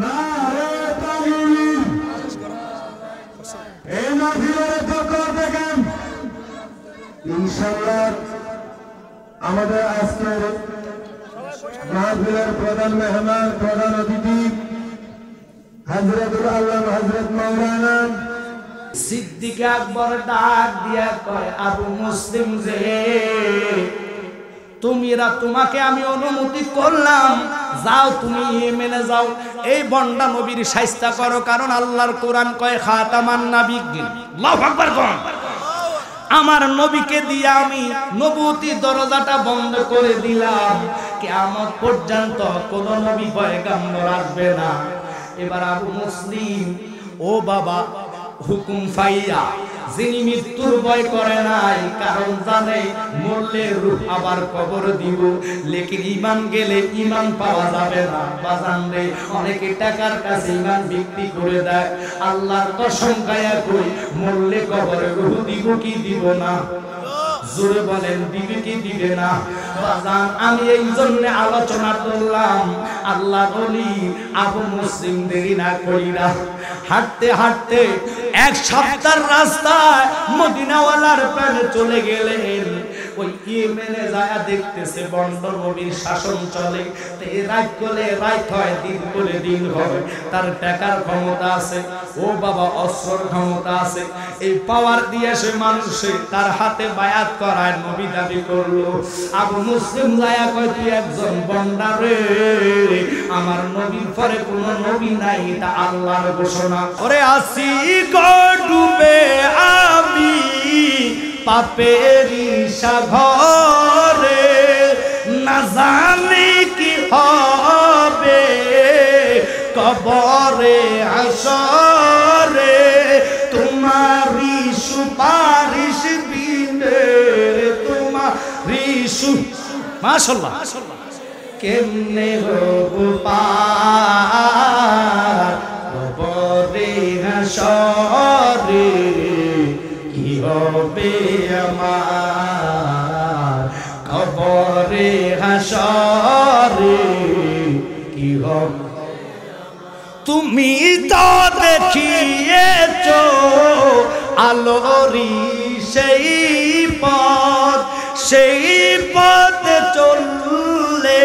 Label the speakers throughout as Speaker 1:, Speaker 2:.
Speaker 1: নারে তাকবীর। এই মাহফিলের পক্ষ থেকে ইনশাআল্লাহ আমাদের আজকের মাহফিলের প্রধান মেহমান, প্রধান অতিথি হযরতুল আল্লামা হযরত মাওলানা
Speaker 2: সিদ্দিক আকবর ডাক দিয়া কয়, আবু মুসলিম যে তোমাকে আমি অনুমতি করলাম, যাও তুমি ইয়েমেনে যাও, এই বন্ডা নবীর শায়েস্তা করো, কারণ আল্লাহর কোরআন কয় খাতামান নাবিয়্যিন। আল্লাহু আকবার কোন আমার নবীকে দিয়ে আমি নবুয়তি দরজাটা বন্ধ করে দিলাম, কিয়ামত পর্যন্ত কোন নবী পয়গম্বর আসবে না। এবার আবু মুসলিম ও বাবা হুকুম পাইয়া, যিনি মৃত্যুর ভয় করে নাই, কারণ জানে মরলে রূহ আবার কবর দিব, লেকিন ঈমান গেলে ঈমান পাওয়া যাবে না। বাজান রে, অনেকে টাকার কাছে ঈমান বিক্রি করে দেয়। আল্লাহর কসম খায়া কই, মরলে কবরে রূহ দিব কি দিব না? জোরে বলেন, দিবে কি দিবে না? বাজান, আমি এই জন্য আলোচনা করলাম। আল্লাহ বলি আবু মুসলিম দেরি না করিরা হাঁটতে হাঁটতে এক সপ্তাহের রাস্তায় মদিনাওয়ালার প্রাণে চলে গেলেন। ওই ইয়েমেনে যায় দেখতেছে বন্ড নবীর শাসন চলে, রাত করলে রাত হয়, দিন করে দিন হয়। তার টাকার ক্ষমতা আছে, ও বাবা অস্ত্রের ক্ষমতা আছে, এই পাওয়ার দিয়ে সে মানুষে তার হাতে বায়াত করায় নবী দাবি করলো। আবু মুসলিম যায় কয়, তুই একজন বন্ডা রে, আমার নবীর পরে কোন নবী নাই, এটা আল্লাহর ঘোষণা। ওরে আসি গো ডুবে আমি পাপেরি সাগরে, না জানি কি হবে কবরে হাসরে, তোমারি সুপারিশ বিনে, তোমারি মাশাআল্লাহ কেমনে হব পার কবরে হাসরে, কি হবে আমার কবরে হাসরে, কি হবে? তুমি তো দেখিয়েছো আলোরি সেই পথ, সেই পথে চললে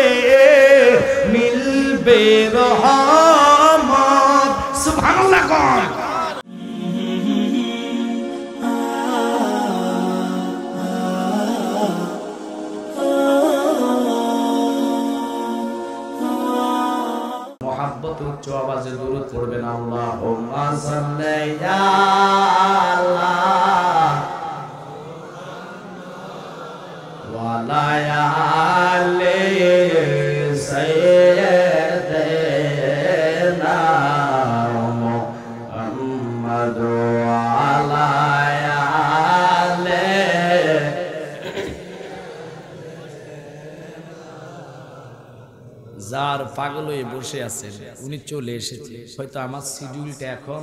Speaker 2: মিলবে রহমত। সুবহানাল্লাহ কোন মোহাব্বত উচ্চ আওয়াজে দরুদ পড়বেন। আল্লাহুম্মা সাল্লি আলা ওয়া আলা আলি সাইয়্যিদিনা মুহাম্মাদ ওয়া আলা আলি। যার পাগল হয়ে বসে আছেন উনি চলে এসেছে, হয়তো আমার শিডিউলটা এখন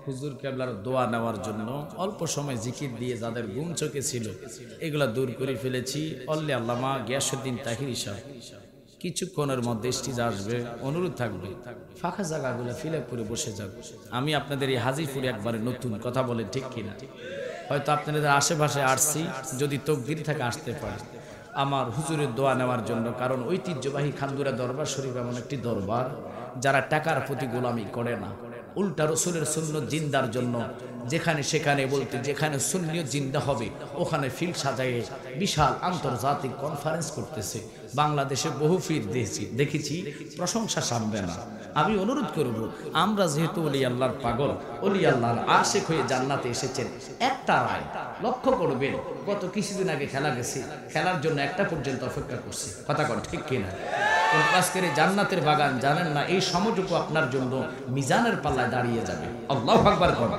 Speaker 2: হুজুর কেবলার দোয়া নেওয়ার জন্য অল্প সময় জিকির দিয়ে যাদের ঘুম চোখে ছিল এগুলা দূর করে ফেলেছি। অল্লি আল্লামা গিয়াসউদ্দিন তাহিরি সাহেব কিছুক্ষণের মধ্যে স্টেজে আসবে, অনুরোধ থাকবে ফাঁকা জায়গাগুলো ফিল আপ করে বসে যান। আমি আপনাদের এই হাজিপুরে একবারে নতুন কথা বলে ঠিক কিনা, হয়তো আপনাদের আশেপাশে আসছি, যদি তকদির থেকে আসতে পারে আমার হুজুরের দোয়া নেওয়ার জন্য। কারণ ঐতিহ্যবাহী খানদুরা দরবার শরীফ এমন একটি দরবার যারা টাকার প্রতি গোলামি করে না, উল্টা রসুলের সুন্নত জিন্দার জন্য যেখানে সেখানে বলতে যেখানে সুন্নিয়ত জিন্দা হবে ওখানে ফিল্ড সাজায়ে বিশাল আন্তর্জাতিক কনফারেন্স করতেছে। বাংলাদেশে বহু ফির দেখেছি, প্রশংসা সামবে না। আমি অনুরোধ করব, আমরা যেহেতু ওলি আল্লাহর পাগল, ওলি আল্লাহর আশিক হয়ে জান্নাতে এসেছেন, একটা রায় লক্ষ্য করবেন। গত কিছুদিন আগে খেলা গেছে, খেলার জন্য একটা পর্যন্ত অপেক্ষা করছে, কথা কন ঠিক কিনা? কিন্তু আজকের জান্নাতের বাগান জানেন না, এই সময়টুকু আপনার জন্য মিজানের পাল্লায় দাঁড়িয়ে যাবে। আল্লাহু আকবার কোন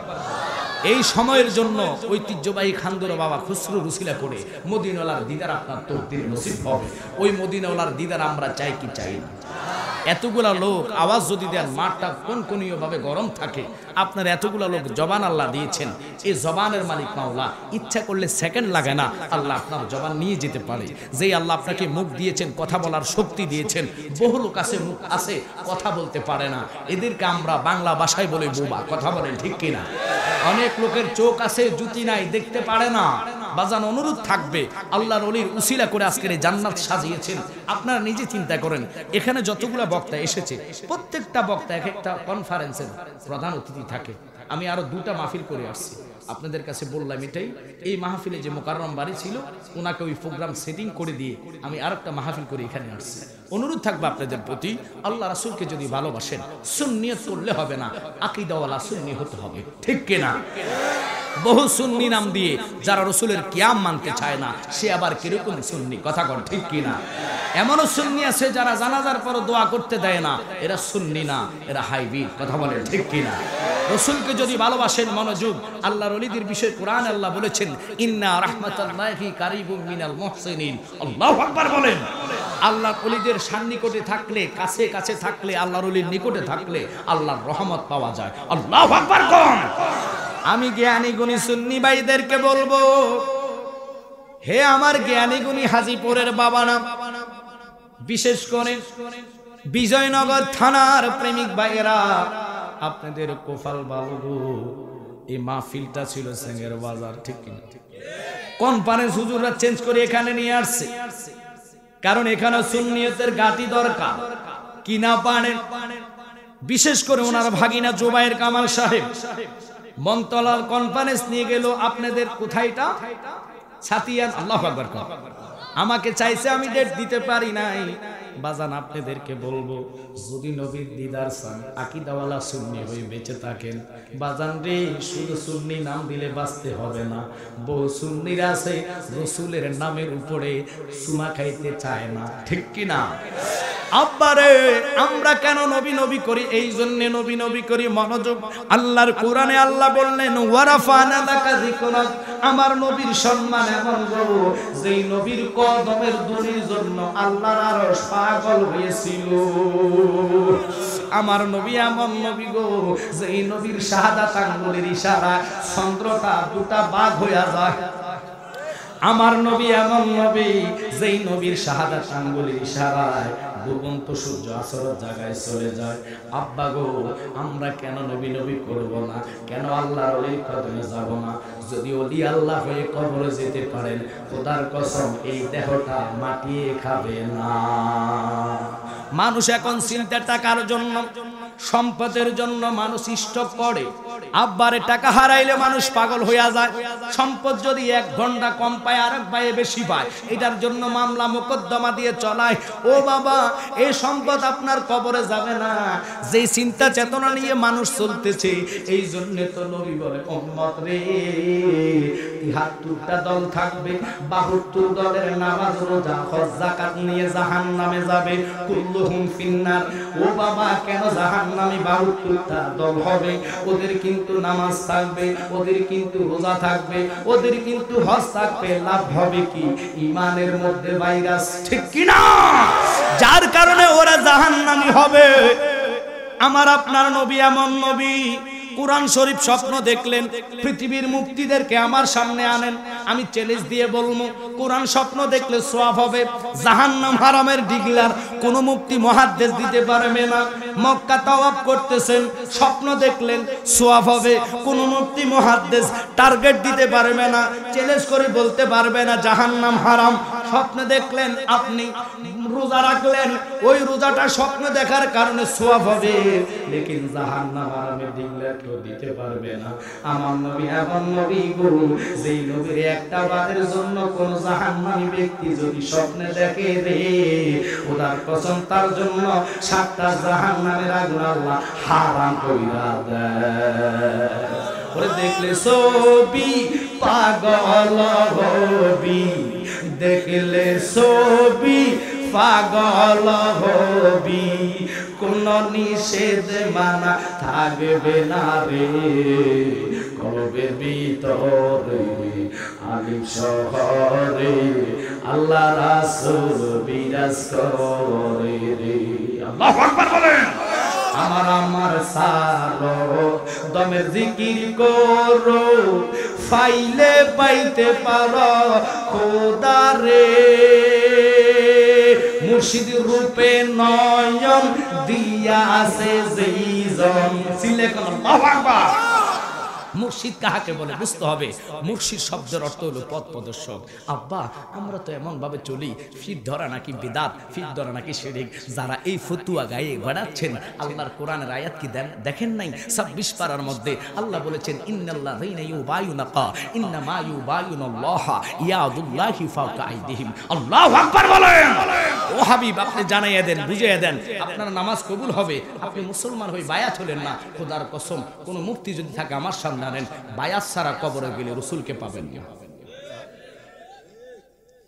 Speaker 2: এই সময়ের জন্য ঐতিহ্যবাহী খানদুরা বাবা খুসরু রুসিলা করে মদিনাওয়ালার দিদার আপনার তকদির নসিব হবে। ওই মদিনাওয়ালার দিদার আমরা চাই কি চাই না? এতগুলা লোক আওয়াজ যদি দেন মাঠটা কোনকোনীয় ভাবে গরম থাকে, আপনার এতগুলা লোক জবান আল্লাহ দিয়েছেন, এই জবানের মালিক মাওলা ইচ্ছা করলে সেকেন্ড লাগে না আল্লাহ আপনার জবান নিয়ে যেতে পারে। যেই আল্লাহ আপনাকে মুখ দিয়েছেন, কথা বলার শক্তি দিয়েছেন, বহু লোক আছে মুখ আছে কথা বলতে পারে না, এদেরকে আমরা বাংলা ভাষায় বলে বোবা। কথা বলেন ঠিক কিনা? অনেক লোকের চোখ আছে জুতি নাই, দেখতে পারে না। বাজান অনুরোধ থাকবে, আল্লাহর ওলির উসিলা করে আজকের এই জান্নাত সাজিয়েছেন। আপনারা নিজে চিন্তা করেন, এখানে যতগুলা বক্তা এসেছে প্রত্যেকটা বক্তা এক একটা কনফারেন্সের প্রধান অতিথি থাকে। আমি আরো 2টা মাহফিল করে আসছি, আপনাদের কাছে বললাম এটাই। এই মাহফিলে যে মোকাররম বাড়ি ছিল ওনাকে ওই প্রোগ্রাম সেটিং করে দিয়ে আমি আরেকটা মাহফিল করে এখানে আসছি। অনুরোধ থাকবে আপনাদের প্রতি, আল্লাহ রাসূলকে যদি ভালোবাসেন সুন্নিয়ত করলে হবে না, আকীদাওয়ালা সুন্নি হতে হবে। ঠিক কিনা? বহু সুন্নি নাম দিয়ে যারা রসুলের কিয়াম মানতে চায় না, সে আবার কিরকম সুন্নি? কথা কন ঠিক কিনা? এমনও সুন্নি আছে যারা জানাজার পর দোয়া করতে দেয় না, এরা সুন্নি না, এরা হাইব্রিড। কথা বলেন ঠিক কিনা? রসুলকে যদি ভালোবাসেন, মনোযোগ, আল্লাহর ওলিদের বিষয়ে কোরআন আল্লাহ বলেছেন ইন্না রাহমাতাল্লাহি কারিবুম মিনাল মুহসিনিন। আল্লাহু আকবার বলেন। আল্লাহর ওলিদের সান্নিকটে থাকলে, কাছে কাছে থাকলে, আল্লাহর ওলির নিকটে থাকলে আল্লাহর রহমত পাওয়া যায়। আল্লাহু আকবার কোন। আমি জ্ঞানী গুণী সুন্নি ভাইদেরকে বলবো, হে আমার জ্ঞানী গুণী হাজীপুরের বাবারা, বিশেষ করে বিজয়নগর থানার প্রেমিক ভাইয়েরা, আপনাদের কোফাল বাবু, এই মাহফিলটা ছিল সেঙ্গের বাজার। ঠিক কিনা? কনফারেন্স হুজুররা চেঞ্জ করে এখানে নিয়ে আসছে, কারণ এখানে সুন্নিয়তের গাতি দরকার। কিনা পারেন, বিশেষ করে ওনার ভাগিনা জুবায়ের কামাল সাহেব মন্তলার কনফারেন্স নিয়ে গেল আপনাদের কোথায়টা ছাতিয়ান। আল্লাহু আকবার। আমাকে চাইছে, আমি ডেট দিতে পারি নাই। বাজান আপনাদেরকে বলবো, যদি নবীর দিদার চান, আকীদাওয়ালা সুন্নি হয়ে বেঁচে থাকেন, বাজান রে, শুধু সুন্নি নাম দিলে বাঁচতে হবে না। বহু সুন্নিরা আছে রসুলের নামের উপরে সুমা খাইতে চায় না। ঠিক কিনা? আব্বারে, আমরা কেন নবী নবী করি? এই জন্য নবী নবী করি। মনোযোগ, আল্লাহর কোরআনে আল্লাহ বললেন ওয়ারাফানা লাকা যিকরাক, আমার নবীর সম্মান এমন গো, যেই নবীর কদমের ধুলির জন্য আল্লাহর আরশ পাগল হয়েছিল। আমার নবী এমন নবী গো, যেই নবীর শাহাদাত আঙ্গুলের ইশারায় চন্দ্রটা 2টা ভাগ হয়ে যায়। আমার নবী এমন নবী, যেই নবীর শাহাদাত আঙ্গুলের ইশারায় ডুবন্ত সূর্য আসরের জায়গায় চলে যায়। আব্বা গো, আমরা কেন নবী নবী করব না? কেন আল্লাহর ওলির কদমে যাব না? যদি ওলি আল্লাহ হয়ে কবরে যেতে পারেন, খোদার কসম এই দেহটা মাটিয়ে খাবে না। মানুষ এখন চিন্তা টাকার জন্য, সম্পদের জন্য মানুষ স্টক করে। আব্বারে টাকা হারাইলে মানুষ পাগল হইয়া যায়। সম্পদ যদি 1 ঘন্টা কম পায়, আরেক ভাইয়ে বেশি পায়, এটার জন্য মামলা মোকদ্দমা দিয়ে চলায়। ও বাবা, এই সম্পদ আপনার কবরে যাবে না। যে চিন্তা চেতনা নিয়ে মানুষ চলতেছে, এই জন্য তো নবী বলে উম্মত রে, ৭৩টা দল থাকবে, ৭২ দলের নামাজ রোজা হজ যাকাত নিয়ে জাহান্নামে যাবে, কুল্লুহুম ফিন্নার। ও বাবা, কেন জাহান্নামে ৭২টা দল হবে? ওদের কিন্তু নামাজ থাকবে, ওদের কিন্তু রোজা থাকবে, ওদের কিন্তু হজ থাকবে, লাভ হবে কি? ইমানের মধ্যে ভাইরাস। ঠিক কিনা? যার কারণে ওরা জাহান্নামী হবে। আমার আপনার নবী এমন নবী, কুরআন শরীফ স্বপ্ন দেখলেন, পৃথিবীর মুক্তিদেরকে আমার সামনে আনেন, আমি চ্যালেঞ্জ দিয়ে বলবো, কোরআন স্বপ্ন দেখলে সওয়াব হবে। জাহান্নাম হারামের ডিগলার কোন মুফতি মুহাদ্দিস দিতে পারবে না। মক্কা তাওয়াফ করতেছেন, স্বপ্ন দেখলেন, সওয়াব হবে। কোন মুফতি মুহাদ্দিস টার্গেট দিতে পারবে না, চ্যালেঞ্জ করে বলতে পারবে না জাহান্নাম হারাম। স্বপ্ন দেখলেন, আপনি রোজা রাখলেন, ওই রোজাটা স্বপ্ন দেখার কারণে সওয়াব হবে, লেকিন জাহান্নাম হারামের ডিগলার কেউ দিতে পারবে না। আমার নবী এমন নবী গো, যেই নবীর একটা বারের জন্য কোন জাহান্নামী ব্যক্তি যদি স্বপ্নে দেখে রে, ওটার কসম তার জন্য 7টা জাহান্নামের আগুন আল্লাহ হারাম কইরা দেয়। ওরে দেখলে ছবি পাগল হবি, দেখলে ছবি পাগল হবি, কোন নিষেধ মানা থাকবে না রে, কলবের ভিতরে আলিম শহরে আল্লাহ রাসূল বিরাজ করে রে। আল্লাহু আকবার বলেন। আমার সালো দমের জিকির করো, ফাইলে পাইতে পারো খোদারে। মুর্শিদ রূপে নয়ন দিয়া আছে যেইজন ছিলে কোন। আল্লাহু আকবার। মুর্শিদ কাহাকে বলে বুঝতে হবে। মুর্শিদ শব্দের অর্থ হলো পথ প্রদর্শক। আব্বা আমরা তো এমন ভাবে চলি, ফির ধরা নাকি বিদাত, ফির ধরা নাকি শিরক। যারা এই ফতুয়া গায়ে বেড়াচ্ছেন, আল্লাহর কোরআনের আয়াত কি দেখেন নাই? 26 পারার মধ্যে আল্লাহ বলেছেন ইন্নাল্লাযীনা ইউবায়ুনাকা ইন্নামা ইউবায়ুনাল্লাহ ইয়াদুল্লাহি ফাওকা আইদিহিম। আল্লাহু আকবার বলেন। ও হাবিব আপনি জানাইয়া দেন, বুঝাইয়া দেন, আপনার নামাজ কবুল হবে। আপনি মুসলমান হয়ে বায়াত হলেন না, খোদার কসম কোন মুফতি যদি থাকে আমার সামনে আনেন, বায়াত ছাড়া কবরে গেলে রাসূলকে পাবেন না।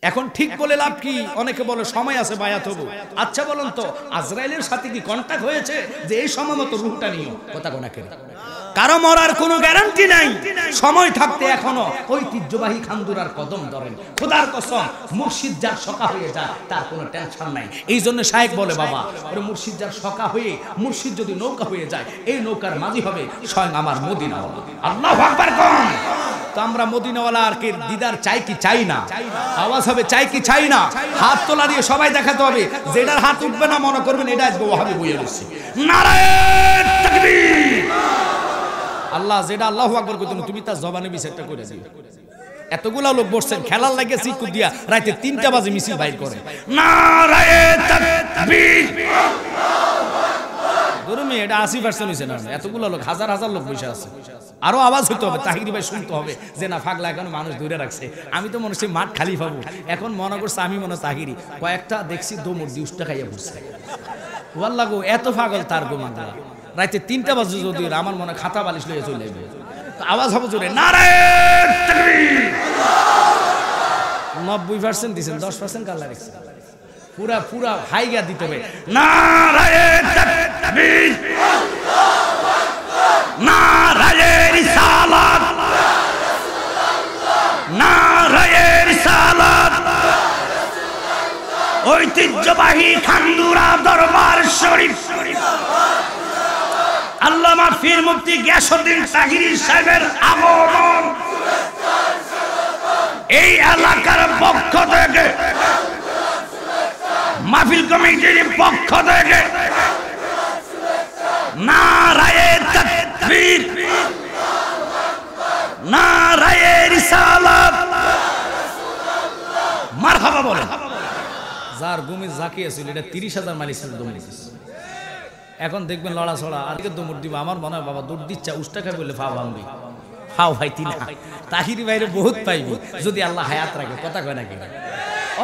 Speaker 2: এখন ঠিক বলে লাভ কি? অনেকে বলে সময় আছে বায়াত হবো। আচ্ছা বলুন তো, আজরাইলের সাথে কি কন্টাক্ট হয়েছে যে এই সময় মতো রূহটা নিও? কথা কোনা কেন? কারো মরার কোনো গ্যারান্টি নাই। সময় থাকতে এখনো ঐতিহ্যবাহী খান্দুরার কদম ধরেন। খোদার কসম মুর্শিদ যার সকা হয়ে যায় তার কোনো টেনশন নাই। এই জন্য শায়েখ বলে বাবা ওরে মুর্শিদ যার সকা হয়ে, মুর্শিদ যদি নৌকা হয়ে যায়, এই নৌকার মাঝি হবে স্বয়ং আমার মদিনাওয়ালা। আল্লাহু আকবার কোন। তো আমরা মদিনাওয়ালা আর কে দিদার চাই কি চাই না? আওয়াজ হবে চাই কি চাই না? হাত তোলা দিয়ে সবাই দেখাতে হবে। যেটার হাত উঠবে না মনে করবেন এটা আজকে ওয়াহাবি বইয়ে রয়েছে। নারায়ে তাকবীর। আল্লাহ যেটা আল্লাহু আকবার কইতেন তুমি তার জবানে বিচারটা করে দিও। এতগুলা লোক বসছেন খেলার লাগে সিকু দিয়া রাতে 3টা বাজে মিছিল বাইর করে। নারায়ে তাকবীর। গরমে এটা 80% হইছে না, এতগুলা লোক হাজার হাজার লোক বসে আছে। আরো আওয়াজ হইতে হবে, তাহিরি ভাই শুনতে হবে যে না ফাগলা এখন মানুষ ধরে রাখছে। আমি তো মনে হচ্ছে মাঠ খালি পাবো। এখন মনে করছে আমি মনে তাহিরি কয়েকটা দেখছি দমর দিয়ে উষ্টা খাইয়া পড়ছে। ওয়াল্লাহ গো এত পাগল তার গো মাথা। রাতে 3টা বাজে যদি আমার মনে খাতা বালিশ লইয়া চলে যাবে। আওয়াজ হবে জোরে নারায়ে তাকবীর। 90% দিছেন, 10% কাল্লা রাখছে। পুরা পুরা হাইগা দিতে হবে। নারায়ে তাকবীর, নারায়ে রিসালাত, নারায়ে রিসালাত। ঐতিহ্যবাহী খান্দুরা দরবার শরীফ আল্লামা পীর মুফতি গিয়াসউদ্দিন তাহিরি সাহেবের আগমন এই এলাকার পক্ষ থেকে, মাহফিল কমিটির পক্ষ থেকে নারায়ে তাকবীর, নারায়ে রিসালাত, মারহাবা বলে। যার গুমি জাকিয়ে ছিল এটা 30,000 মাইল ছিল দমড়। এখন দেখবেন লড়াছড়া আর কে দমড় দিব। আমার মনে হয় বাবা দৌড় দিচ্ছা উষ্টা খাই বললে ফা ভাঙবি। ফাও ভাইতি না, তাহিরি বাইরে বহুত পাইবি যদি আল্লাহ হায়াত রাখে। কথা কয় নাকি?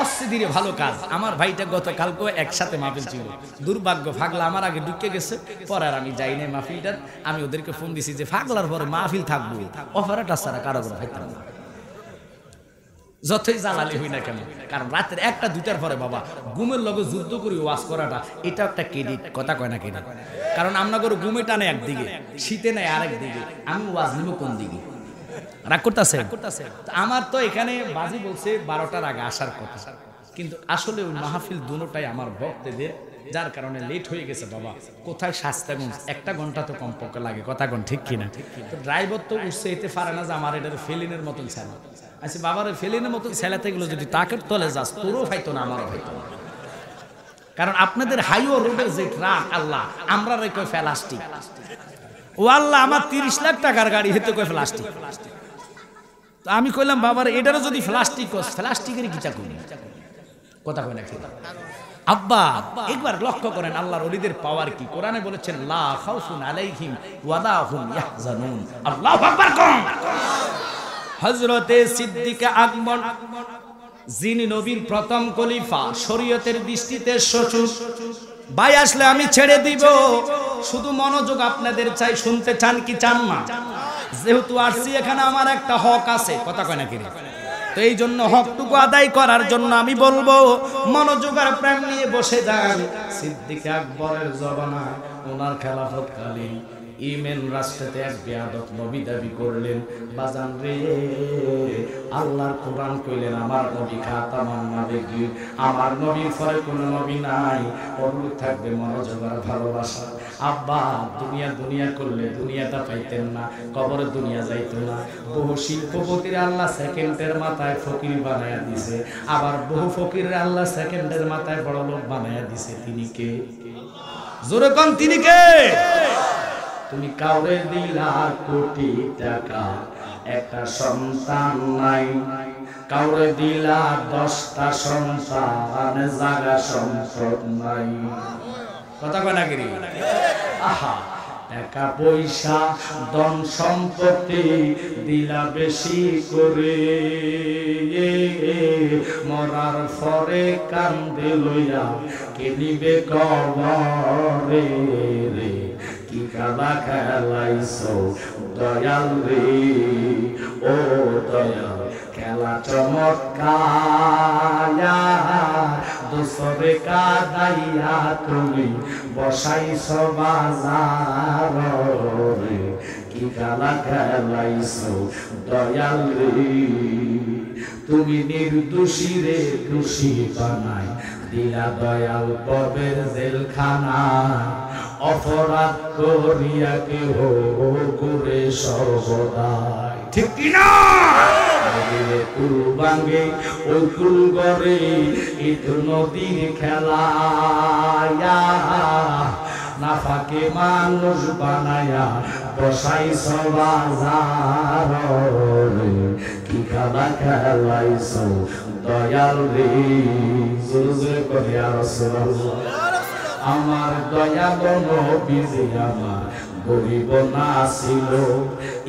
Speaker 2: অস্থিরে ভালো কাজ। আমার ভাইটা গতকালকেও একসাথে মাহফিল ছিল। দুর্ভাগ্য ফাগলা আমার আগে ঢুকে গেছে, পরে আর আমি যাই নাই মাহফিলটার। আমি ওদেরকে ফোন দিছি যে ফাগলার পরে মাহফিল থাকবো, অফারটা ছাড়া কারো করে খাইতাম না, যতই জ্বালালি হই না কেন। কারণ রাতের 1টা 2টার পরে বাবা ঘুমের লগে যুদ্ধ করি ওয়াজ করাটা এটা একটা ক্রেডিট। কথা কয় না কেন? কারণ আমরা করে ঘুমে টানে একদিকে, শীতে নেয় আরেক দিকে, আমি ওয়াজ নিব কোন দিকে? রাগ করতেছে? আমার তো এখানে বাজি বলছে 12টার আগে আসার কথা, কিন্তু আসলে ওই মাহফিল দুটোটাই আমার ভক্তদের, যার কারণে লেট হয়ে গেছে বাবা। কোথায় শাস্তাগঞ্জ 1টা ঘন্টা তো কমপক্ষে লাগে। কথা কোন ঠিক কিনা? তো ড্রাইভার তো উঠছে এতে পারে না যে আমার এটার ফেলিনের মতন ছেলে। আচ্ছা বাবার ফেলিনের মতন ছেলেতে গুলো যদি তাকের তলে যাস তোরও হয়তো না আমারও হয়তো না। কারণ আপনাদের হাইওয়ে রোডের যে ট্রাক আল্লাহ আমরা রে কয় প্লাস্টিক। ও আল্লাহ আমার 30 লাখ টাকার গাড়ি হেতে কয় প্লাস্টিক। তো আমি কইলাম বাবার এটারও যদি প্লাস্টিক কস, প্লাস্টিকের কিটা করি? কথা কয় না ঠিক? আব্বা একবার লক্ষ্য করেন আল্লাহর ওলিদের পাওয়ার কি। কোরআনে বলেছেন লা খাউফুন আলাইহিম ওয়া লা হুম ইয়াহজানুন। আল্লাহু আকবার কোন। হযরতে সিদ্দিক আকবর যিনি নবীর প্রথম খলিফা, শরীয়তের দৃষ্টিতে শ্বশুর, ভাই আসলে আমি ছেড়ে দিব, শুধু মনোযোগ আপনাদের চাই। শুনতে চান কি চান না? যেহেতু আসছি এখানে আমার একটা হক আছে। কথা কয় না কি? তো এই জন্য হকটুকু আদায় করার জন্য আমি বলবো মনোযোগ আর প্রেম নিয়ে বসে যান। সিদ্দিক আকবরের জমানায় ওনার খেলাফতকালীন ইয়েমেন রাষ্ট্রতে এক বেয়াদব নবী দাবি করলেন। বাজান রে, আল্লাহর কোরআন কইলেন আমার নবী খাতামান নবিয়্যিন, আমার নবীর পরে কোনো নবী নাই। অনুরোধ থাকবে মনোযোগ আর ভালোবাসা। আব্বা দুনিয়া দুনিয়া করলে দুনিয়াটা পাইতেন না, কবরে দুনিয়া যাইতো না। বহু শিল্পপতির আল্লাহ সেকেন্ডের মাথায় ফকির বানায়া দিছে, আবার বহু ফকিরের আল্লাহ সেকেন্ডের মাথায় বড় লোক বানায়া দিছে। তিনি কে? জোরে কোন তিনি কে? তুমি কাউরে দিলা কোটি টাকা, একটা সন্তান নাই। কাউরে দিলা 10টা সন্তান, জাগা সম্পদ নাই। কথা কয় না কি? আহা, টাকা পয়সা ধন সম্পত্তি দিলা বেশি করে, মরার পরে কান্দে লইয়া কে নিবে কবরে রে। কি খেলা খেলাইছো দয়াল রে, ও দয়াল খেলা চমৎকার, দোসরে কাদাইয়া তুমি বসাইছো বাজার রে। কি খেলা খেলাইছো দয়াল রে, তুমি নির্দোষী রে দোষী বানাই দিলা দয়াল ববের জেলখানা। অপরাধ করিয়া কেহ করে সর্বদাই, ঠিক কিনা? কুল ভাঙে ওই কুল গড়ে ইতো নদীর খেলা, নাফাকে মানুষ বানায়া বসাইছ বাজার রে। কি খেলা খেলাইছ দয়াল রে, জোরে করে রাসূলুল্লাহ। আমার দয়াল নবীজি আমার গরিব না ছিল,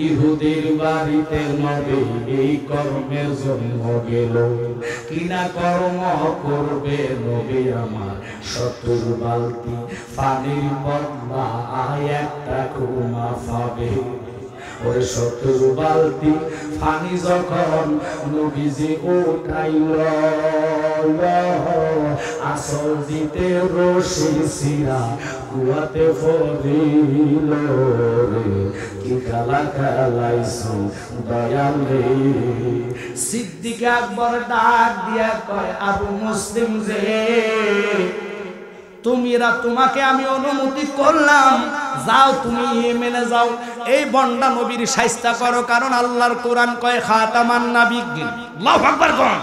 Speaker 2: ইহুদির বাড়িতে নবী এই কর্মের জন্ম গেল। কিনা কর্ম করবে নবী আমার, 70 বালতি পানির বদলা একটা কুমা পাবে। ওই 70 বালতি পানি যখন নবীজি উঠাইল, আসল দিতে রশি সিরা কুয়াতে পড়িল রে। কি খেলা খেলাইছো দয়াল রে। সিদ্দিক আকবর ডাক দিয়া কয়, আবু মুসলিম যে তোমাকে আমি অনুমতি করলাম, যাও তুমি ইয়েমেনে যাও, এই বন্ডা নবীর শায়েস্তা করো, কারণ আল্লাহর কোরআন কয় খাতামান নাবিয়্যিন। আল্লাহু আকবার কোন।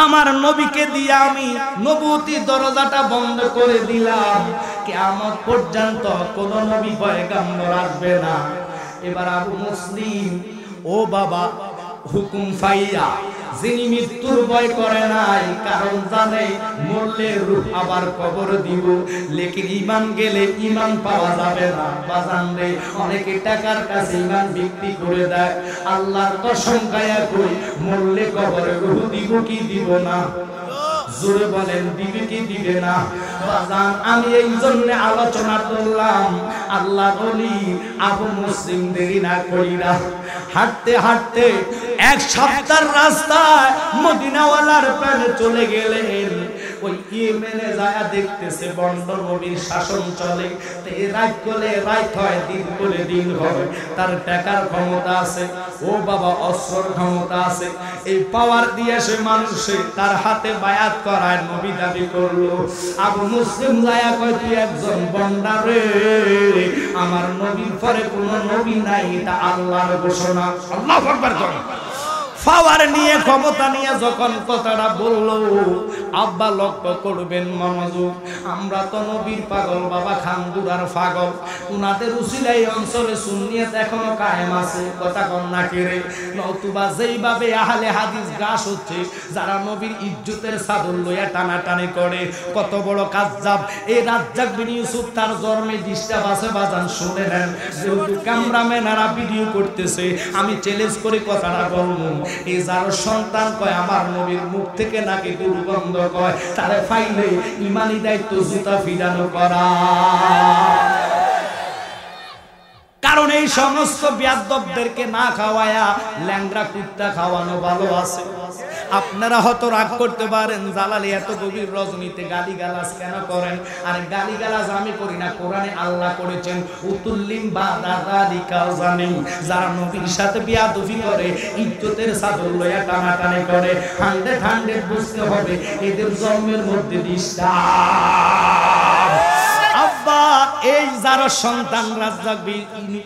Speaker 2: আমার নবীকে দিয়ে আমি নবুয়তি দরজাটা বন্ধ করে দিলাম, কিয়ামত পর্যন্ত কোন নবী পয়গম্বর আসবে না। এবার আবু মুসলিম, ও বাবা, হুকুম পাইয়া যিনি মৃত্যুর ভয় করে নাই, কারণ জানে মরলে রূহ আবার কবর দিব, লেকিন ঈমান গেলে ঈমান পাওয়া যাবে না। বাজান রে, অনেকে টাকার কাছে ঈমান বিক্রি করে দেয়। আল্লাহর কসম খায়া কই, মরলে কবরে রূহ দিব কি দিব না? জোরে বলেন, দিবে কি দিবে না? বাজান, আমি এই জন্য আলোচনা করলাম। আল্লাহ বলি আবু মুসলিম দেরি না করিরা হাঁটতে হাঁটতে 1 সপ্তাহের রাস্তায় মদিনাওয়ালার প্রাণে চলে গেলেন। ওই ইয়েমেনে যায় দেখতেছে বন্ড নবীর শাসন চলে, রাত করলে রাত হয়, দিন করে দিন হয়। তার টাকার ক্ষমতা আছে, ও বাবা, অস্ত্রের ক্ষমতা আছে। এই পাওয়ার দিয়ে সে মানুষে তার হাতে বায়াত করায় নবী দাবি করলো। আবু মুসলিম যায় কয়, তুই একজন বন্ডা রে, আমার নবীর পরে কোনো নবী নাই, এটা আল্লাহর ঘোষণা। আল্লাহু আকবার কর। পাওয়ার নিয়ে, ক্ষমতা নিয়ে যখন কথাটা বলল, আব্বা লক্ষ্য করবেন মনোযোগ, আমরা তো নবীর পাগল, বাবা খানদুরার পাগল, উনাদের উসিলাই অঞ্চলে সুন্নিয়ত এখনো কায়েম আছে। কথা কন না কেড়ে, নতুবা যেইভাবে আহলে হাদিস গাছ হচ্ছে, যারা নবীর ইজ্জতের চাদর লইয়া টানাটানি করে, কত বড় কাজ্জাব এই রাজ্জাক বিন ইউসুফ, তার জন্মে ডিস্টার্ব আছে। বাজান শুনে নেন, যেহেতু ক্যামেরাম্যানেরা ভিডিও করতেছে, আমি চ্যালেঞ্জ করে কথাটা বলবো। এই যার সন্তান কয় আমার নবীর মুখ থেকে নাকি দুর্গন্ধ কয়, তারে ফাইলে ইমানি দায়িত্ব জুতা ফিরানো করা। কারণ এই সমস্ত বিয়াদবদেরকে না খাওয়ায়া ল্যাংড়া কুত্তা খাওয়ানো ভালো আছে। আপনারা হয়তো রাগ করতে পারেন, জালালি এত গভীর রজনীতে গালিগালাজ কেন করেন? আরে গালিগালাজ আমি করি না, কোরআনে আল্লাহ করেছেন উতুল্লিম বাদা যালিকা জানিম, যারা নবীর সাথে বিয়াদবি করে, ইজ্জতের চাদর লইয়া টানাটানি করে, 100 বুঝতে হবে এদের জন্মের মধ্যে ডিস্টার্ব। আব্বা এই যারা সন্তান রাজ্জাক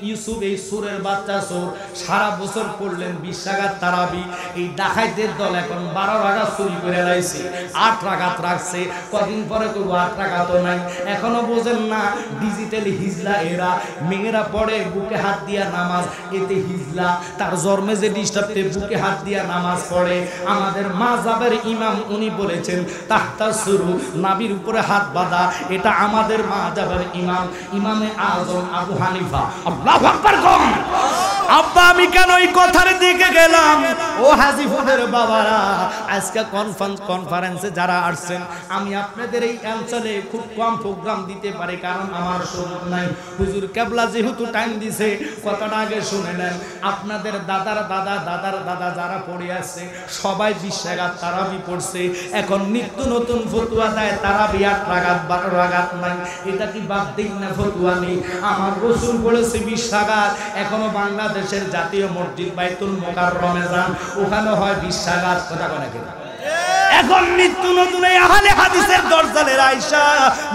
Speaker 2: ইউসুফ এই সুরের বাচ্চা সুর সারা বছর পড়লেন 20 রাকাত তারাবি, এই ডাকাইতের দল এখন 12 রাকাত চুরি করে লাইছে, 8 রাকাত রাখছে, কদিন পরে কইব 8 রাকাতও নাই। এখনো বোঝেন না ডিজিটাল হিজলা এরা, মেয়েরা পড়ে বুকে হাত দিয়া নামাজ, এতে হিজলা। তার জন্মে যে ডিস্টার্বতে বুকে হাত দিয়া নামাজ পড়ে। আমাদের মাযহাবের ইমাম উনি বলেছেন তাহতা সুরু, নাভির উপরে হাত বাঁধা, এটা আমাদের মাযহাবের ইমাম ইমামে আযম আবু হানিফা। আল্লাহু আকবার কোন। আব্বা আমি কেন এই কথার দিকে গেলাম? ও হাজিফুদের বাবারা, আজকে কনফারেন্সে যারা আসছেন, আমি আপনাদের এই অঞ্চলে খুব কম প্রোগ্রাম দিতে পারি, কারণ আমার সুযোগ নাই। হুজুর কেবলা যেহেতু টাইম দিছে, কথাটা আগে শুনে নেন। আপনাদের দাদার দাদা যারা পড়ে আসছে সবাই 20 রাকাত তারাবি পড়ছে। এখন নিত্য নতুন ফতুয়া দেয় তারাবি 8 রাকাত 12 রাকাত নাই। এটা কি বাদ দিন না ফতুয়া নেই? আমার রাসূল বলেছে 20 রাকাত। এখনো বাংলাদেশের জাতীয় মসজিদ বাইতুল মুকাররমে যান, ওখানে হয় 20 রাকাত। কথা বলে কি? এখন নিত্য নতুন এই আহলে হাদিসের দরজালের আয়েশা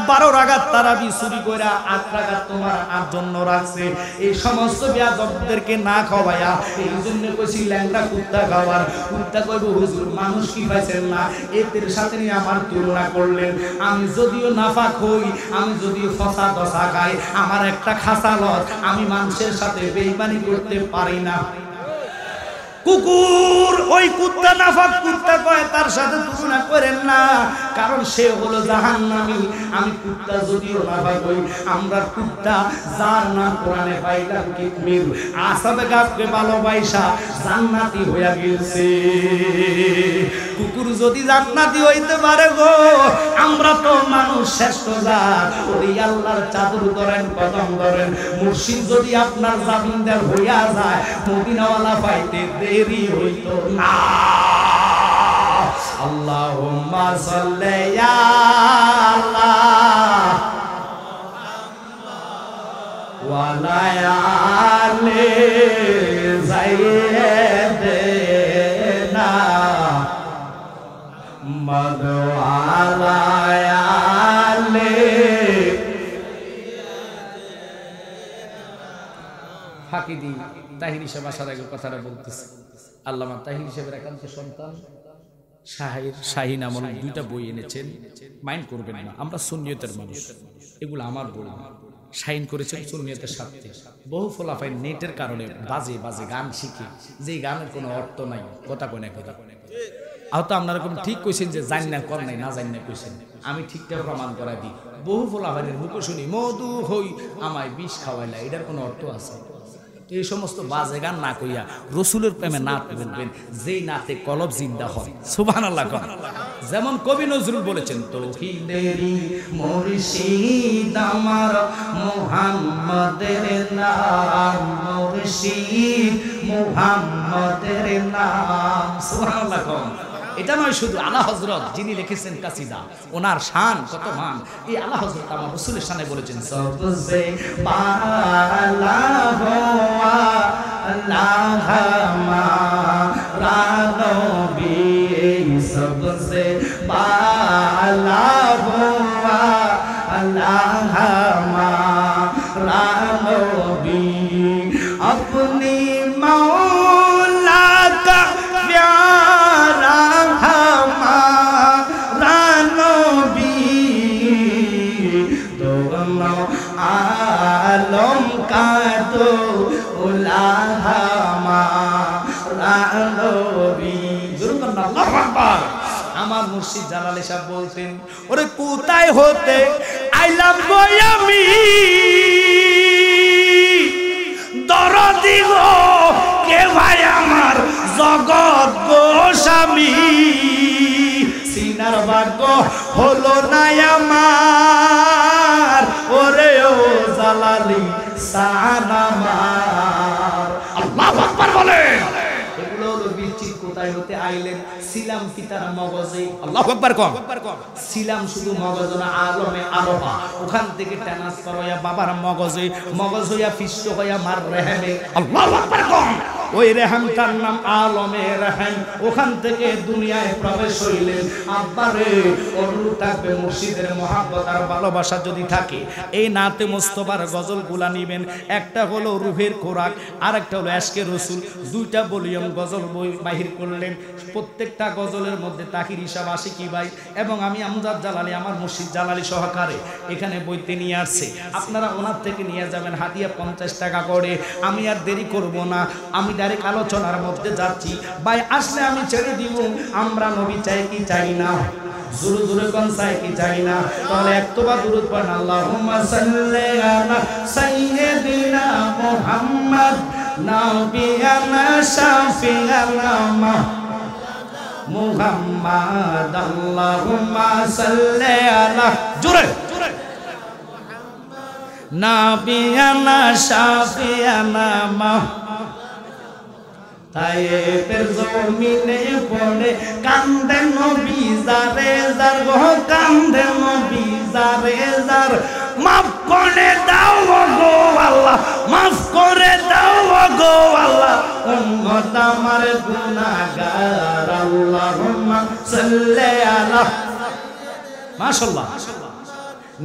Speaker 2: 12 রাকাত তারাবি চুরি কইরা 8 রাকাত তোমার আর জন্য রাখছে। এই সমস্ত বিয়াদবদেরকে না খাওয়ায়া, এই জন্য কইছি ল্যাংড়া কুত্তা খাওয়ার। কুত্তা কইব হুজুর মানুষ কি পাইছেন না, এদের সাথে নিয়ে আমার তুলনা করলেন। আমি যদিও নাফাক হই, আমি যদিও ফসা দশা খাই, আমার একটা খাসালত, আমি মানুষের সাথে বেঈমানি করতে পারি না। কুকুর ওই কুত্তা নাফাক কুত্তা কয়, তার সাথে তুলনা করেন না, কারণ সে হলো জাহান্নামী। আমি কুত্তা যদিও নাফাক হই, আমরা কুত্তা যার নাম কোরআনে পাইলাম কিতমির, আসাবে গাছকে ভালোবাসা জান্নাতি হইয়া গেছে। কুকুর যদি জান্নাতি হইতে পারে গো, আমরা তো মানুষ শ্রেষ্ঠ জাত। ওই আল্লাহর চাদর ধরেন, কদম ধরেন, মুর্শিদ যদি আপনার জামিনদার হইয়া যায়, মদিনাওয়ালা পাইতে দেরি হইতো না। আল্লাহুম্মা সাল্লি আলা ওয়া আলি সাইয়্যিদিনা মাদওয়ালা আলি। ফাকিদি তাহির সাহেব আসার আগে কথাটা বলতেছে। আল্লামা তাহির সাহেবের একান্ত সন্তান শাহিন আমল 2টা বই এনেছেন, মাইন্ড করবেন না, আমরা সুন্নিয়তের মানুষ, এগুলো আমার বই। শাহিন করেছেন সুন্নিয়তের সাথে। বহু ফলাফল নেটের কারণে বাজে বাজে গান শিখে, যে গানের কোনো অর্থ নাই। কথা কয় না কথা হয়তো আপনারা কোন ঠিক কইছেন যে জান না কর নাই, না জান না কইছেন, আমি ঠিকঠাক প্রমাণ করা দিই। বহু ফলাফলের মুখে শুনি মধু হই আমায় বিষ খাওয়াইলা, এটার কোনো অর্থ আছে? এই সমস্ত বাজে গান না কইয়া রসুলের প্রেমে নাচ বলবেন, যেই নাতে কলব জিন্দা হয়। সুবহানাল্লাহ। যেমন কবি নজরুল বলেছেন, তৌহিদেরি মুর্শিদ আমার মুহাম্মাদের নাম, মুর্শিদ মুহাম্মাদের নাম। সুবহানাল্লাহ। এটা নয় শুধু, আলা হযরত যিনি লিখেছেন কাসিদা, ওনার শান কত মান। এই আলা হযরত আমার রাসূলের শানে বলেছেন, সবসে বালা হুয়া আল্লাহ মারা নবী, সবসে বালা হুয়া আল্লাহ মারা নবী, আপনি মাওলা কা প্যারা হামারা নবী, দোনো আলম কা দৌলা হামারা নবী। আল্লাহু আকবার। আমার মুর্শিদ জালালি সাহেব বলতেন, ওরে কোথায় হতে আইলাম গো আমি, দরদি গো কে ভাই আমার জগৎ গোস্বামী, সিনার ভাগ্য হলো না আমার, ওরে ও জালালি সানামা বলেন? এগুলো হলো বিচিত কোথায় হতে আইলেন? ছিলাম পিতার মগজে। আল্লাহু আকবার কম। ছিলাম শুধু মগজ না, আলমে আরবা, ওখান থেকে ট্রান্সফার হইয়া বাবার মগজে, মগজ হইয়া ফিষ্ট হইয়া মার রেহেমে। আল্লাহু আকবার কম। ওই রেহেমটার নাম আলমে রেহেম, ওখান থেকে দুনিয়ায় প্রবেশ হইলেন। আব্বারে অনুরোধ থাকবে, মুর্শিদের মহাব্বত আর ভালোবাসা যদি থাকে এই নাতে মোস্তফার গজলগুলা নিবেন। একটা হলো রুহের খোরাক, আর একটা হলো আশকে রসুল। দুইটা ভলিউম গজল বই বাহির করলেন। প্রত্যেকটা গজলের মধ্যে তাহির হিসাব আসে কি ভাই, এবং আমি আমজাদ জালালি, আমার মুর্শিদ জালালি সহকারে এখানে বইতে নিয়ে আসছে। আপনারা ওনার থেকে নিয়ে যাবেন হাদিয়া 50 টাকা করে। আমি আর দেরি করব না, আমি ডাইরেক্ট আলোচনার মধ্যে যাচ্ছি। ভাই আসলে আমি ছেড়ে দিব। আমরা নবী চাই কি চাই না? জোরে জোরে কোন চাই কি চাই না? তাহলে একতবা দুরূদ পড়েন, আল্লাহুম্মা সাল্লি আলা সাইয়্যিদিনা মুহাম্মদ নাবিয়ানা শাফিয়ানা মুহাম্মদ। আল্লাহুম্মা সাল্লি আলা, জোরে নাবিয়ানা শাফিয়ানা তায়েফের জমিনে পড়ে কান্দে নবী যারে যার, গো কান্দে নবী যারে যার। মাফ করে দাও গো আল্লাহ, মাফ করে দাও গো আল্লাহ, উম্মত আমার গুনাহগার। আল্লাহুম্মা সাল্লি আলা, মাশাআল্লাহ,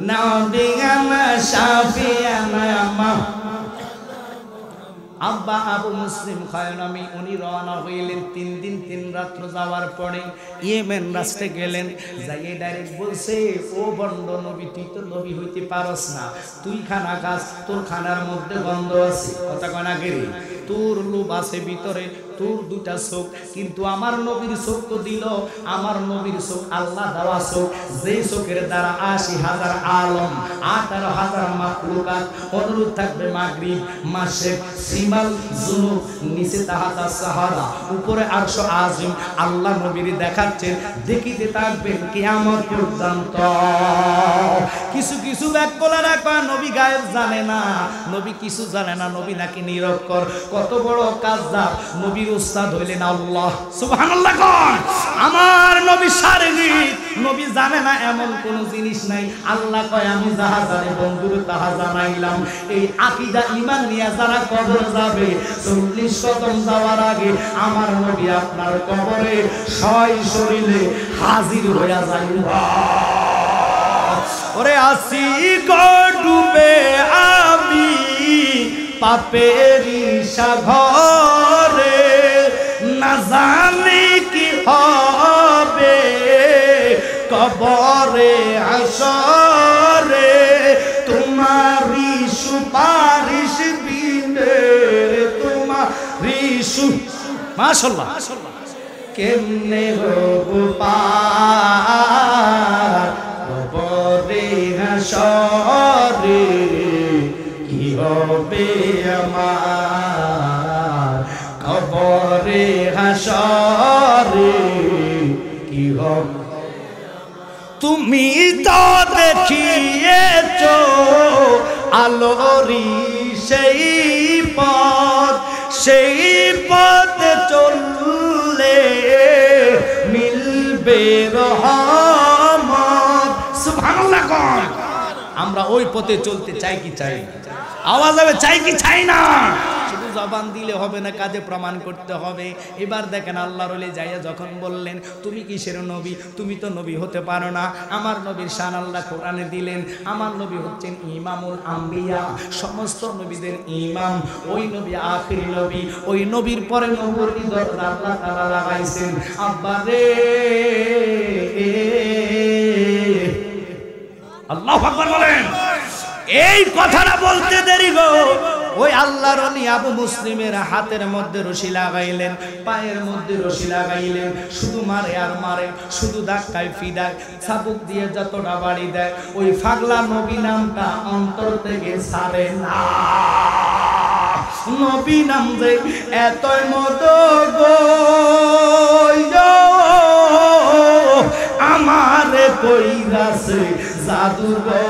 Speaker 2: নাবিয়ানা শাফিয়ানা। আব্বা আবু মুসলিম খায়নামি উনি রওনা হইলেন 3 দিন 3 রাত্র যাওয়ার পরে ইয়েমেন রাস্তায় গেলেন। যাইয়ে ডাইরেক্ট বলছে, ও বন্ড নবী, তুই তো নবী হইতে পারস না, তুই খানা খাস, তোর খানার মধ্যে গন্ধ আছে। কথা কয় না গেরি, তোর লোভ আছে ভিতরে, তোর দুটা চোখ, কিন্তু আমার নবীর চোখ তো দিল। আমার নবীর চোখ আল্লাহ দেওয়া চোখ, যে চোখের দ্বারা 80,000 আলম, 18,000 মাখলুকাত। অনুরোধ থাকবে, মাগরিব, মাশরিক, শিমাল, জুনুব, নিচে তাহাতা সাহারা, উপরে আরশ আজিম, আল্লাহ নবীর দেখাচ্ছেন। দেখিতে থাকবেন কিয়ামত পর্যন্ত। কিছু কিছু ব্যাক বলে রাখা, নবী গায়েব জানে না, নবী কিছু জানে না, নবী নাকি নিরক্ষর। কত বড় কাজ্জাব! নবীর উস্তাদ হইলেন আল্লাহ। সুবহানাল্লাহ কোন? আমার নবী শারীরিক, নবী জানে না এমন কোন জিনিস নাই। আল্লাহ কয়, আমি যাহা জানি বন্ধুর তাহা জানাইলাম। এই আকীদা ঈমান নিয়ে যারা কবর যাবে, 40 কদম যাওয়ার আগে আমার নবী আপনার কবরে সয় শরীরে হাজির হইয়া যাইবা। ওরে আসি গো ডুবে আমি পাপেরি সাগরে, না জানি কি হবে কবরে হাসরে। তোমারি সুপারিশ বিনে, তোমারি মাশাআল্লাহ, কেমনে হবো পার কবরে হাসরে, কি হবে আমার কবরে হাসরে, কি হবে। তুমি তো দেখিয়েছো আলোরি সেই পথ, সেই পথে চললে মিলবে রহমত। সুবহানাল্লাহ কোন? আমরা ওই পথে চলতে চাই কি চাই? আওয়াজ হবে, চাই কি চাই না? শুধু জবান দিলে হবে না, কাজে প্রমাণ করতে হবে। এবার দেখেন, আল্লাহর ওলি যাইয়া যখন বললেন, তুমি কিসের নবী? তুমি তো নবী হতে পারো না। আমার নবীর শান আল্লাহ কোরআনে দিলেন। আমার নবী হচ্ছেন ইমামুল আম্বিয়া, সমস্ত নবীদের ইমাম। ওই নবী আখিরি নবী, ওই নবীর পরে নবুয়তি দরজা আল্লাহ তাআলা লাগাইছেন। আব্বা রে, আল্লাহু আকবার বলেন। এই কথাটা বলতে দেরি গো, ওই আল্লাহর ওলি আবু মুসলিমের হাতের মধ্যে রশি লাগাইলেন, পায়ের মধ্যে রশি লাগাইলেন। শুধু মারে আর মারে, শুধু ধাক্কায় ফিদায়, চাবুক দিয়ে যতটা বাড়ি দেয়, ওই পাগলা নবী নামটা অন্তর থেকে ছাড়ে না। নবী নাম যে এতই মদ গো, আমারে কইরাছে জাদু গো,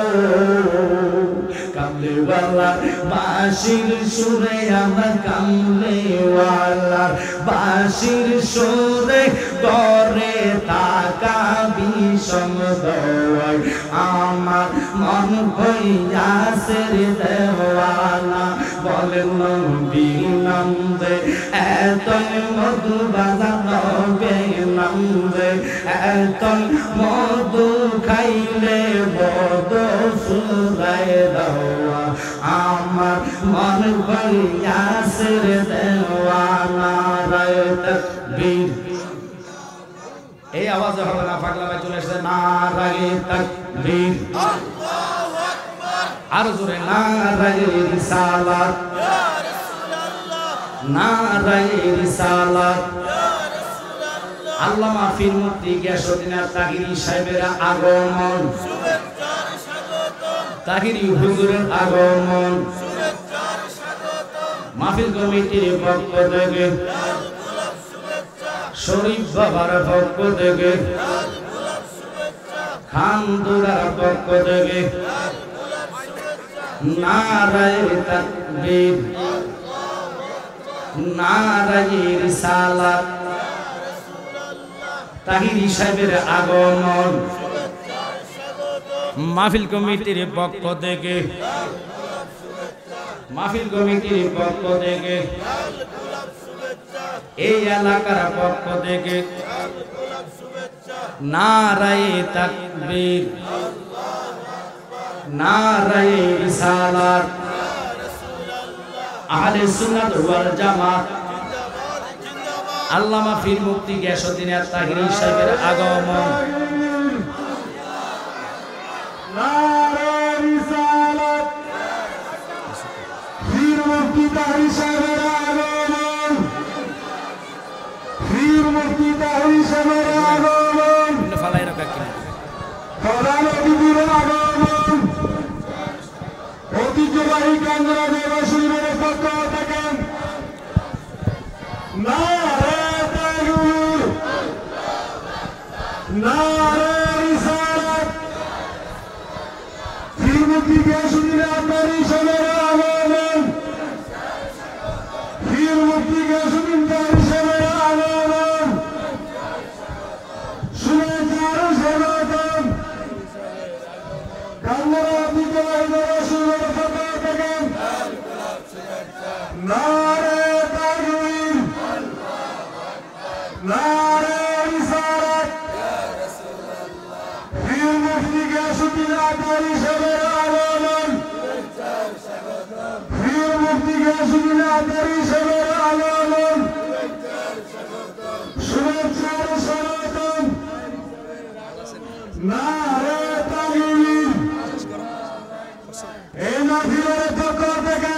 Speaker 2: কামলে ওয়ালা বাঁশির সুরে আমার কামলে ওয়ালা বাঁশির সুরে করে তাকা বিষম দোয়াই আমার মন হইয়াছে রে দেওয়ানা বলেন নবী নামে এত মধু বাজানো বে নামে এত মধু খাইলে বদ সুরায় দেওয়া আমার মন হইয়াছে রে দেওয়ানা রায় তাকবীর এই আওয়াজে হবে না পাগলা ভাই চলে এসেছে নারায়ে তাকবীর আল্লাহু আকবার আর জোরে নারায়ে রিসালাত ইয়া রাসূলুল্লাহ নারায়ে রিসালাত ইয়া রাসূলুল্লাহ আল্লামা ফির মুফতি গিয়াসউদ্দিন তাহিরি সাহেবের আগমন শুভেচ্ছার স্বাগতম তাহিরি হুজুরের আগমন শুভেচ্ছার স্বাগতম মাহফিল কমিটির পক্ষ থেকে শরীফ বাবার পক্ষ থেকে খানদুরার পক্ষ থেকে নারায়ে তাকবীর নারায়ে রিসালাত তাহিরি সাহেবের আগমন মাহফিল কমিটির পক্ষ থেকে মাহফিল কমিটির পক্ষ থেকে এই এলাকার পক্ষ থেকে নারায়ে তাকবীর নারায়ে রিসালাত আহলে সুন্নাত ওয়াল জামাত আল্লামা ফির মুফতি গিয়াসউদ্দিন তাহিরি সাহেবের আগমন
Speaker 1: নারায়ে রিসালাত পীর মুফতি তাহিরি সাহেবের আগমন পীর মুফতি তাহিরি সাহেবের আগমন
Speaker 2: ফালাই রাখা কি
Speaker 1: প্রধান অতিথির আগমন ঐতিহ্যবাহী কান্দরা দেবশরীরের পক্ষ থেকে নারায়ে তাকবীর নারায়ে রিসালাত পীর মুফতি গিয়াসউদ্দিন তাহিরি সাহেবের আগমন পীর মুফতি গিয়াসউদ্দিন তাহিরি সাহেবের আগমন শুভেচ্ছার স্বাগতম কান্দরা ঐতিহ্যবাহী দেবশরীরের পক্ষ থেকে নারায়ে তাকবীর নারায়ে রিসালাত পীর মুফতি গিয়াসউদ্দিন তাহিরি সাহেবের আগমন পীর মুফতি গিয়াসউদ্দিন তাহিরি সাহেবের আগমন শুভেচ্ছার স্বাগতম নারায়ে তাকবীর এই মাহফিলের পক্ষ থেকে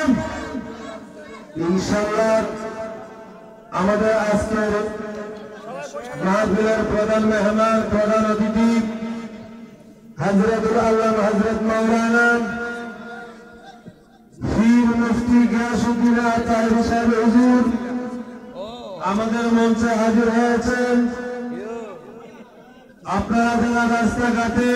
Speaker 1: ইনশাআল্লাহ আমাদের আজকের মাহফিলের প্রধান মেহমান প্রধান অতিথি হযরতুল আল্লামা হযরত মাওলানা পীর মুফতি গিয়াসউদ্দিন তাহিরি সাহেব হুজুর আমাদের মঞ্চে হাজির হয়েছেন। আপনারা যারা রাস্তাঘাটে